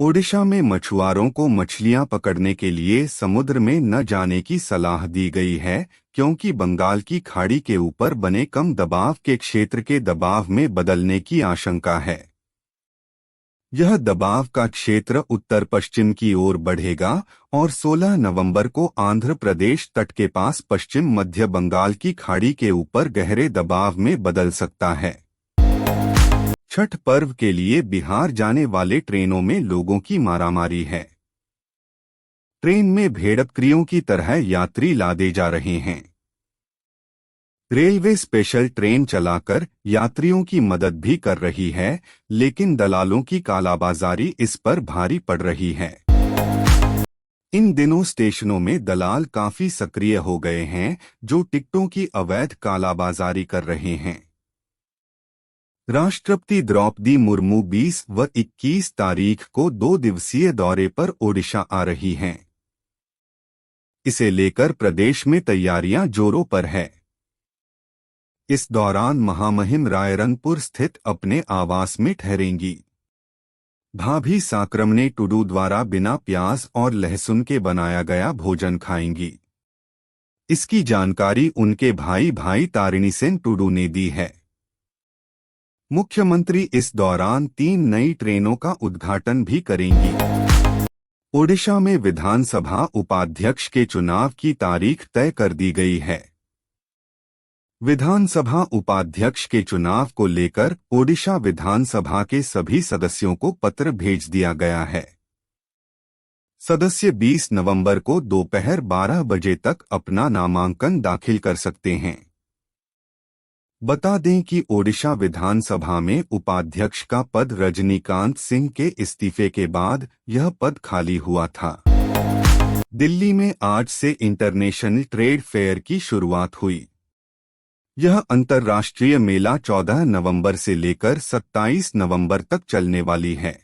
ओडिशा में मछुआरों को मछलियां पकड़ने के लिए समुद्र में न जाने की सलाह दी गई है, क्योंकि बंगाल की खाड़ी के ऊपर बने कम दबाव के क्षेत्र के दबाव में बदलने की आशंका है। यह दबाव का क्षेत्र उत्तर पश्चिम की ओर बढ़ेगा और 16 नवंबर को आंध्र प्रदेश तट के पास पश्चिम मध्य बंगाल की खाड़ी के ऊपर गहरे दबाव में बदल सकता है। छठ पर्व के लिए बिहार जाने वाले ट्रेनों में लोगों की मारामारी है। ट्रेन में भेड़बकरियों की तरह यात्री लादे जा रहे हैं। रेलवे स्पेशल ट्रेन चलाकर यात्रियों की मदद भी कर रही है, लेकिन दलालों की कालाबाजारी इस पर भारी पड़ रही है। इन दिनों स्टेशनों में दलाल काफी सक्रिय हो गए हैं, जो टिकटों की अवैध कालाबाजारी कर रहे हैं। राष्ट्रपति द्रौपदी मुर्मू 20 व 21 तारीख को 2 दिवसीय दौरे पर ओडिशा आ रही हैं। इसे लेकर प्रदेश में तैयारियां जोरों पर है। इस दौरान महामहिम रायरंगपुर स्थित अपने आवास में ठहरेंगी। भाभी साक्रमणे टुडू द्वारा बिना प्याज और लहसुन के बनाया गया भोजन खाएंगी। इसकी जानकारी उनके भाई तारिणी सेन टुडू ने दी है। मुख्यमंत्री इस दौरान 3 नई ट्रेनों का उद्घाटन भी करेंगी। ओडिशा में विधानसभा उपाध्यक्ष के चुनाव की तारीख तय कर दी गई है। विधानसभा उपाध्यक्ष के चुनाव को लेकर ओडिशा विधानसभा के सभी सदस्यों को पत्र भेज दिया गया है। सदस्य 20 नवंबर को दोपहर 12 बजे तक अपना नामांकन दाखिल कर सकते हैं। बता दें कि ओडिशा विधानसभा में उपाध्यक्ष का पद रजनीकांत सिंह के इस्तीफे के बाद यह पद खाली हुआ था। दिल्ली में आज से इंटरनेशनल ट्रेड फेयर की शुरुआत हुई। यह अंतर्राष्ट्रीय मेला 14 नवंबर से लेकर 27 नवंबर तक चलने वाली है।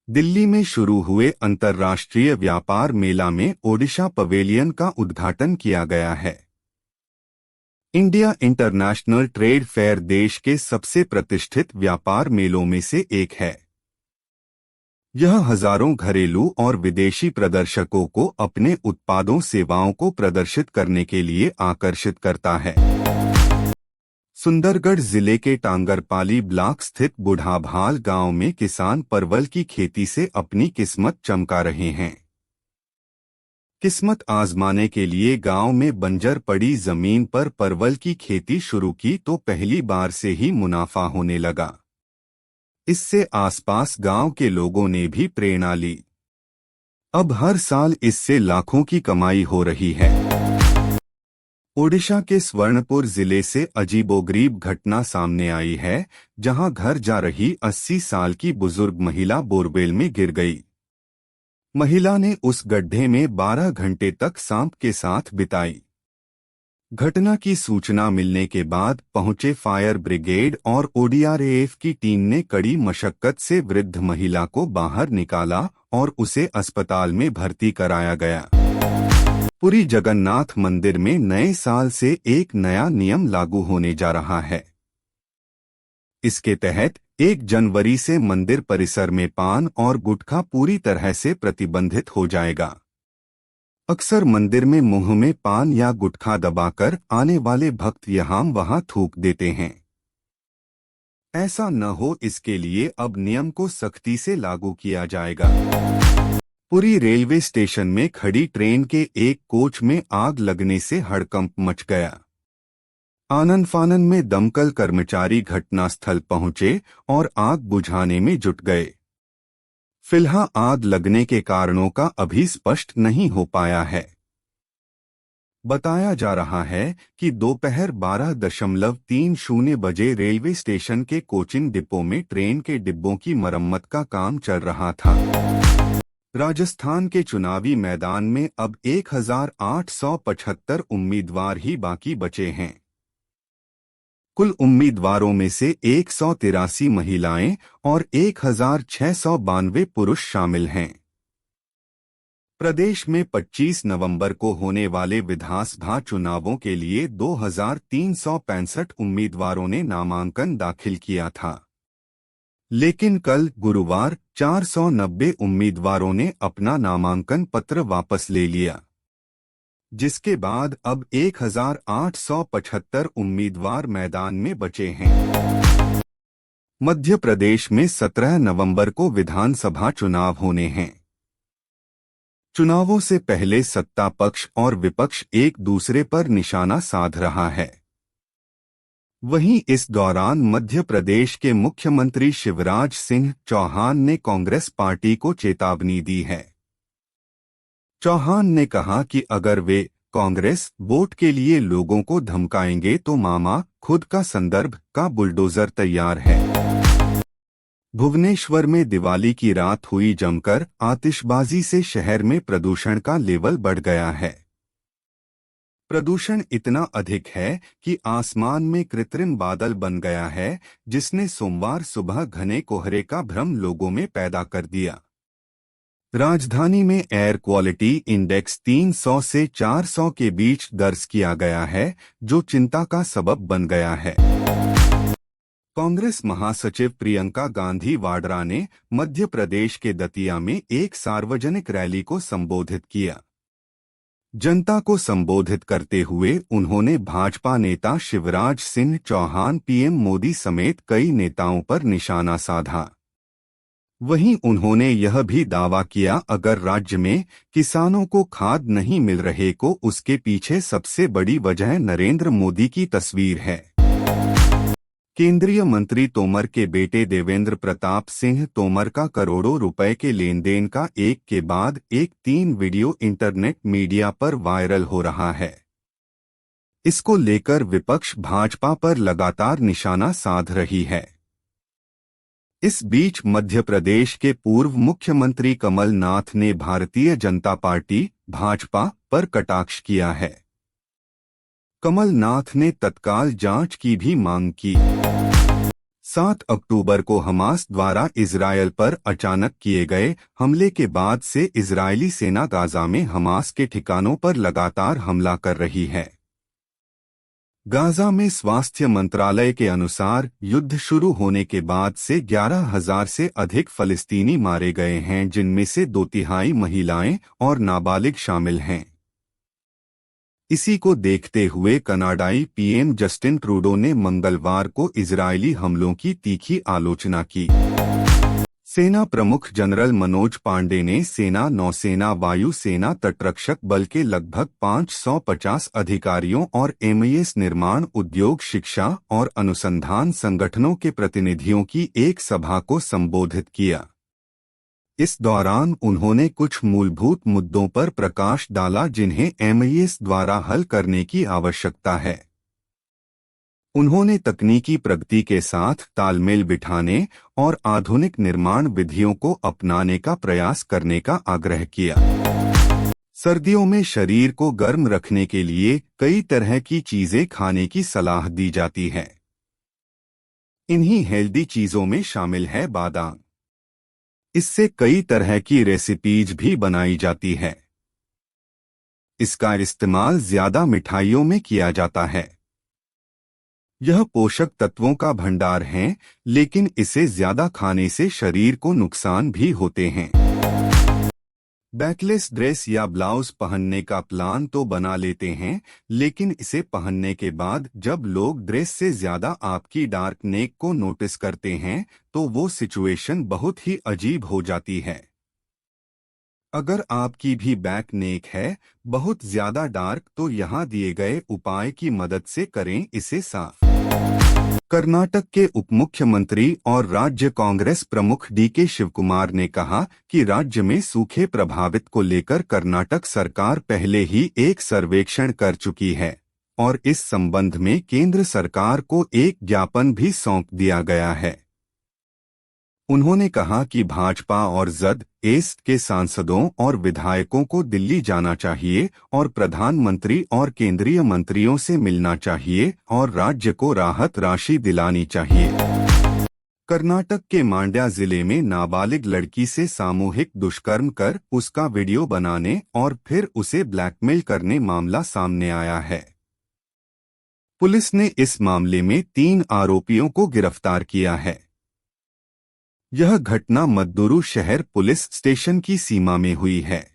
दिल्ली में शुरू हुए अंतर्राष्ट्रीय व्यापार मेला में ओडिशा पवेलियन का उद्घाटन किया गया है। इंडिया इंटरनेशनल ट्रेड फेयर देश के सबसे प्रतिष्ठित व्यापार मेलों में से एक है। यह हजारों घरेलू और विदेशी प्रदर्शकों को अपने उत्पादों सेवाओं को प्रदर्शित करने के लिए आकर्षित करता है। सुंदरगढ़ जिले के टांगरपाली ब्लॉक स्थित बुढ़ाभाल गांव में किसान परवल की खेती से अपनी किस्मत चमका रहे हैं। किस्मत आजमाने के लिए गांव में बंजर पड़ी जमीन पर परवल की खेती शुरू की तो पहली बार से ही मुनाफा होने लगा। इससे आसपास गांव के लोगों ने भी प्रेरणा ली। अब हर साल इससे लाखों की कमाई हो रही है। ओडिशा के स्वर्णपुर जिले से अजीबोगरीब घटना सामने आई है, जहां घर जा रही 80 साल की बुजुर्ग महिला बोरवेल में गिर गई। महिला ने उस गड्ढे में 12 घंटे तक सांप के साथ बिताई। घटना की सूचना मिलने के बाद पहुंचे फायर ब्रिगेड और ओडीआरएफ की टीम ने कड़ी मशक्कत से वृद्ध महिला को बाहर निकाला और उसे अस्पताल में भर्ती कराया गया। पुरी जगन्नाथ मंदिर में नए साल से एक नया नियम लागू होने जा रहा है। इसके तहत 1 जनवरी से मंदिर परिसर में पान और गुटखा पूरी तरह से प्रतिबंधित हो जाएगा। अक्सर मंदिर में मुंह में पान या गुटखा दबाकर आने वाले भक्त यहाँ वहाँ थूक देते हैं। ऐसा न हो, इसके लिए अब नियम को सख्ती से लागू किया जाएगा। पुरी रेलवे स्टेशन में खड़ी ट्रेन के एक कोच में आग लगने से हड़कंप मच गया। आनन फानन में दमकल कर्मचारी घटनास्थल पहुंचे और आग बुझाने में जुट गए। फिलहाल आग लगने के कारणों का अभी स्पष्ट नहीं हो पाया है। बताया जा रहा है कि दोपहर 12:30 बजे रेलवे स्टेशन के कोचिंग डिपो में ट्रेन के डिब्बों की मरम्मत का काम चल रहा था। राजस्थान के चुनावी मैदान में अब 1875 उम्मीदवार ही बाकी बचे हैं। कुल उम्मीदवारों में से 183 महिलाएं और 1692 पुरुष शामिल हैं। प्रदेश में 25 नवंबर को होने वाले विधानसभा चुनावों के लिए 2365 उम्मीदवारों ने नामांकन दाखिल किया था। लेकिन कल गुरुवार 490 उम्मीदवारों ने अपना नामांकन पत्र वापस ले लिया, जिसके बाद अब 1875 उम्मीदवार मैदान में बचे हैं। मध्य प्रदेश में 17 नवंबर को विधानसभा चुनाव होने हैं। चुनावों से पहले सत्ता पक्ष और विपक्ष एक दूसरे पर निशाना साध रहा है। वहीं इस दौरान मध्य प्रदेश के मुख्यमंत्री शिवराज सिंह चौहान ने कांग्रेस पार्टी को चेतावनी दी है। चौहान ने कहा कि अगर वे कांग्रेस वोट के लिए लोगों को धमकाएंगे तो मामा खुद का संदर्भ का बुलडोजर तैयार है। भुवनेश्वर में दिवाली की रात हुई जमकर आतिशबाजी से शहर में प्रदूषण का लेवल बढ़ गया है। प्रदूषण इतना अधिक है कि आसमान में कृत्रिम बादल बन गया है, जिसने सोमवार सुबह घने कोहरे का भ्रम लोगों में पैदा कर दिया। राजधानी में एयर क्वालिटी इंडेक्स 300 से 400 के बीच दर्ज किया गया है, जो चिंता का सबब बन गया है। कांग्रेस महासचिव प्रियंका गांधी वाड्रा ने मध्य प्रदेश के दतिया में एक सार्वजनिक रैली को संबोधित किया। जनता को संबोधित करते हुए उन्होंने भाजपा नेता शिवराज सिंह चौहान, पीएम मोदी समेत कई नेताओं पर निशाना साधा। वहीं उन्होंने यह भी दावा किया, अगर राज्य में किसानों को खाद नहीं मिल रहे को उसके पीछे सबसे बड़ी वजह नरेंद्र मोदी की तस्वीर है। केंद्रीय मंत्री तोमर के बेटे देवेंद्र प्रताप सिंह तोमर का करोड़ों रुपए के लेन देन का एक के बाद एक 3 वीडियो इंटरनेट मीडिया पर वायरल हो रहा है। इसको लेकर विपक्ष भाजपा पर लगातार निशाना साध रही है। इस बीच मध्य प्रदेश के पूर्व मुख्यमंत्री कमलनाथ ने भारतीय जनता पार्टी भाजपा पर कटाक्ष किया है। कमलनाथ ने तत्काल जांच की भी मांग की। 7 अक्टूबर को हमास द्वारा इजरायल पर अचानक किए गए हमले के बाद से इजरायली सेना गाजा में हमास के ठिकानों पर लगातार हमला कर रही है। गाजा में स्वास्थ्य मंत्रालय के अनुसार युद्ध शुरू होने के बाद से 11,000 से अधिक फलस्तीनी मारे गए हैं, जिनमें से 2/3 महिलाएं और नाबालिग शामिल हैं। इसी को देखते हुए कनाडाई पीएम जस्टिन ट्रूडो ने मंगलवार को इजरायली हमलों की तीखी आलोचना की। सेना प्रमुख जनरल मनोज पांडे ने सेना, नौसेना, वायुसेना, तटरक्षक बल के लगभग 550 अधिकारियों और एमईएस निर्माण उद्योग, शिक्षा और अनुसंधान संगठनों के प्रतिनिधियों की एक सभा को संबोधित किया। इस दौरान उन्होंने कुछ मूलभूत मुद्दों पर प्रकाश डाला जिन्हें एमईएस द्वारा हल करने की आवश्यकता है। उन्होंने तकनीकी प्रगति के साथ तालमेल बिठाने और आधुनिक निर्माण विधियों को अपनाने का प्रयास करने का आग्रह किया। सर्दियों में शरीर को गर्म रखने के लिए कई तरह की चीजें खाने की सलाह दी जाती है। इन्हीं हेल्दी चीजों में शामिल है बादाम। इससे कई तरह की रेसिपीज भी बनाई जाती है। इसका इस्तेमाल ज्यादा मिठाइयों में किया जाता है। यह पोषक तत्वों का भंडार है, लेकिन इसे ज्यादा खाने से शरीर को नुकसान भी होते हैं। बैकलेस ड्रेस या ब्लाउज पहनने का प्लान तो बना लेते हैं, लेकिन इसे पहनने के बाद जब लोग ड्रेस से ज्यादा आपकी डार्क नेक को नोटिस करते हैं तो वो सिचुएशन बहुत ही अजीब हो जाती है। अगर आपकी भी बैक नेक है बहुत ज्यादा डार्क, तो यहाँ दिए गए उपाय की मदद से करें इसे साफ। कर्नाटक के उपमुख्यमंत्री और राज्य कांग्रेस प्रमुख डीके शिवकुमार ने कहा कि राज्य में सूखे प्रभावित को लेकर कर्नाटक सरकार पहले ही एक सर्वेक्षण कर चुकी है और इस संबंध में केंद्र सरकार को एक ज्ञापन भी सौंप दिया गया है। उन्होंने कहा कि भाजपा और जद के सांसदों और विधायकों को दिल्ली जाना चाहिए और प्रधानमंत्री और केंद्रीय मंत्रियों से मिलना चाहिए और राज्य को राहत राशि दिलानी चाहिए। कर्नाटक के मांड्या जिले में नाबालिग लड़की से सामूहिक दुष्कर्म कर उसका वीडियो बनाने और फिर उसे ब्लैकमेल करने मामला सामने आया है। पुलिस ने इस मामले में 3 आरोपियों को गिरफ्तार किया है। यह घटना मद्दुरू शहर पुलिस स्टेशन की सीमा में हुई है।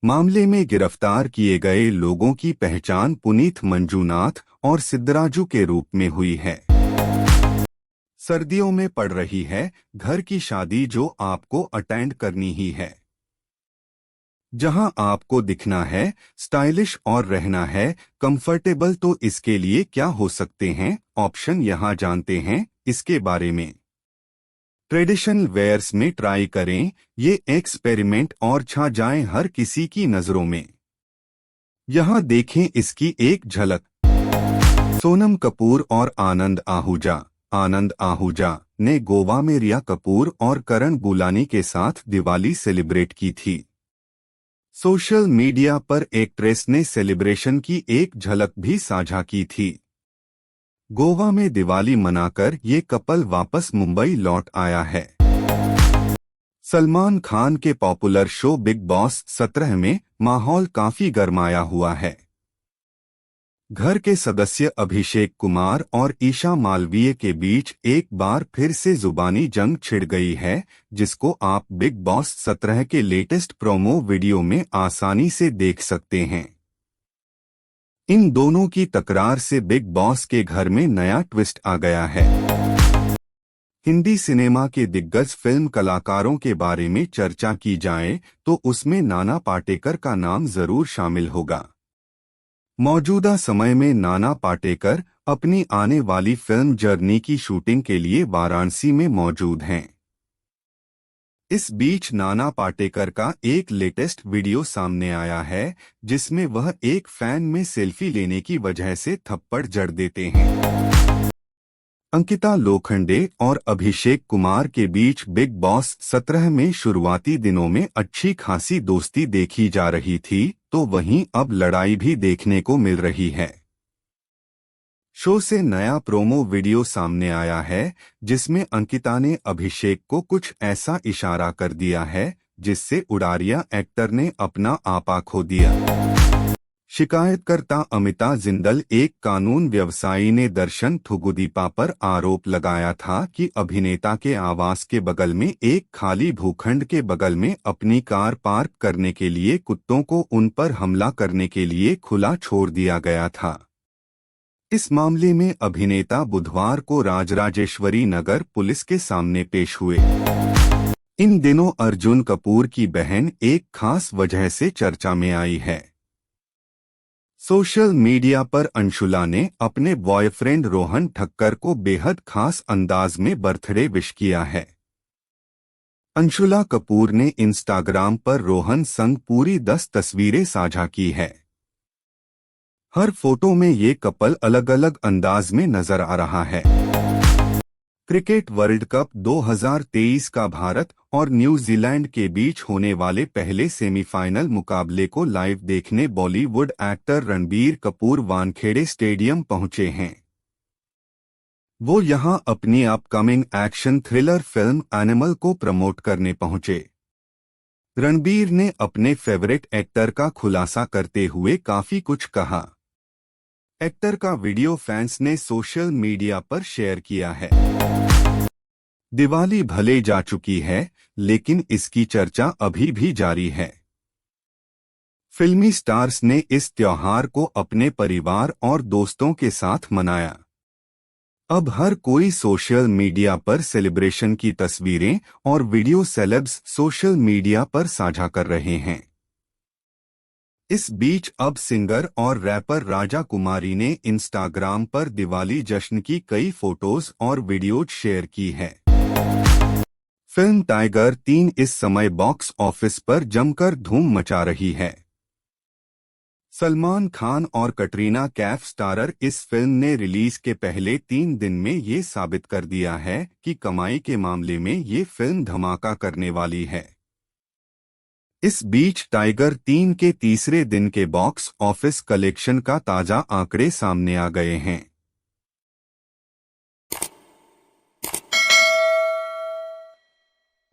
मामले में गिरफ्तार किए गए लोगों की पहचान पुनीत मंजूनाथ और सिद्धराजू के रूप में हुई है। सर्दियों में पड़ रही है घर की शादी जो आपको अटेंड करनी ही है, जहां आपको दिखना है, स्टाइलिश और रहना है कंफर्टेबल, तो इसके लिए क्या हो सकते हैं ऑप्शन यहां जानते हैं इसके बारे में। ट्रेडिशनल वेयर्स में ट्राई करें ये एक्सपेरिमेंट और छा जाएं हर किसी की नजरों में। यहां देखें इसकी एक झलक। सोनम कपूर और आनंद आहूजा ने गोवा में रिया कपूर और करण बुलानी के साथ दिवाली सेलिब्रेट की थी। सोशल मीडिया पर एक्ट्रेस ने सेलिब्रेशन की एक झलक भी साझा की थी। गोवा में दिवाली मनाकर ये कपल वापस मुंबई लौट आया है। सलमान खान के पॉपुलर शो बिग बॉस 17 में माहौल काफी गरमाया हुआ है। घर के सदस्य अभिषेक कुमार और ईशा मालवीय के बीच एक बार फिर से जुबानी जंग छिड़ गई है, जिसको आप बिग बॉस 17 के लेटेस्ट प्रोमो वीडियो में आसानी से देख सकते हैं। इन दोनों की तकरार से बिग बॉस के घर में नया ट्विस्ट आ गया है। हिंदी सिनेमा के दिग्गज फिल्म कलाकारों के बारे में चर्चा की जाए तो उसमें नाना पाटेकर का नाम जरूर शामिल होगा। मौजूदा समय में नाना पाटेकर अपनी आने वाली फिल्म जर्नी की शूटिंग के लिए वाराणसी में मौजूद हैं। इस बीच नाना पाटेकर का एक लेटेस्ट वीडियो सामने आया है जिसमें वह एक फैन में सेल्फी लेने की वजह से थप्पड़ जड़ देते हैं। अंकिता लोखंडे और अभिषेक कुमार के बीच बिग बॉस 17 में शुरुआती दिनों में अच्छी खासी दोस्ती देखी जा रही थी, तो वहीं अब लड़ाई भी देखने को मिल रही है। शो से नया प्रोमो वीडियो सामने आया है जिसमें अंकिता ने अभिषेक को कुछ ऐसा इशारा कर दिया है जिससे उड़ारिया एक्टर ने अपना आपा खो दिया। शिकायतकर्ता अमिता जिंदल एक कानून व्यवसायी ने दर्शन थुगुदीपा पर आरोप लगाया था कि अभिनेता के आवास के बगल में एक खाली भूखंड के बगल में अपनी कार पार्क करने के लिए कुत्तों को उन पर हमला करने के लिए खुला छोड़ दिया गया था। इस मामले में अभिनेता बुधवार को राजराजेश्वरी नगर पुलिस के सामने पेश हुए। इन दिनों अर्जुन कपूर की बहन एक खास वजह से चर्चा में आई है। सोशल मीडिया पर अंशुला ने अपने बॉयफ्रेंड रोहन ठक्कर को बेहद खास अंदाज में बर्थडे विश किया है। अंशुला कपूर ने इंस्टाग्राम पर रोहन संग पूरी 10 तस्वीरें साझा की है। हर फोटो में ये कपल अलग अलग अंदाज में नजर आ रहा है। क्रिकेट वर्ल्ड कप 2023 का भारत और न्यूजीलैंड के बीच होने वाले पहले सेमीफाइनल मुकाबले को लाइव देखने बॉलीवुड एक्टर रणबीर कपूर वानखेड़े स्टेडियम पहुंचे हैं। वो यहां अपनी upcoming action thriller film animal को प्रमोट करने पहुंचे। रणबीर ने अपने फेवरेट एक्टर का खुलासा करते हुए काफी कुछ कहा। एक्टर का वीडियो फैंस ने सोशल मीडिया पर शेयर किया है। दिवाली भले जा चुकी है, लेकिन इसकी चर्चा अभी भी जारी है। फिल्मी स्टार्स ने इस त्योहार को अपने परिवार और दोस्तों के साथ मनाया। अब हर कोई सोशल मीडिया पर सेलिब्रेशन की तस्वीरें और वीडियो सेलेब्स सोशल मीडिया पर साझा कर रहे हैं। इस बीच अब सिंगर और रैपर राजा कुमारी ने इंस्टाग्राम पर दिवाली जश्न की कई फोटोज और वीडियोज शेयर की है। फिल्म टाइगर 3 इस समय बॉक्स ऑफिस पर जमकर धूम मचा रही है। सलमान खान और कटरीना कैफ स्टारर इस फिल्म ने रिलीज के पहले 3 दिन में ये साबित कर दिया है कि कमाई के मामले में ये फिल्म धमाका करने वाली है। इस बीच टाइगर 3 के तीसरे दिन के बॉक्स ऑफिस कलेक्शन का ताजा आंकड़े सामने आ गए हैं।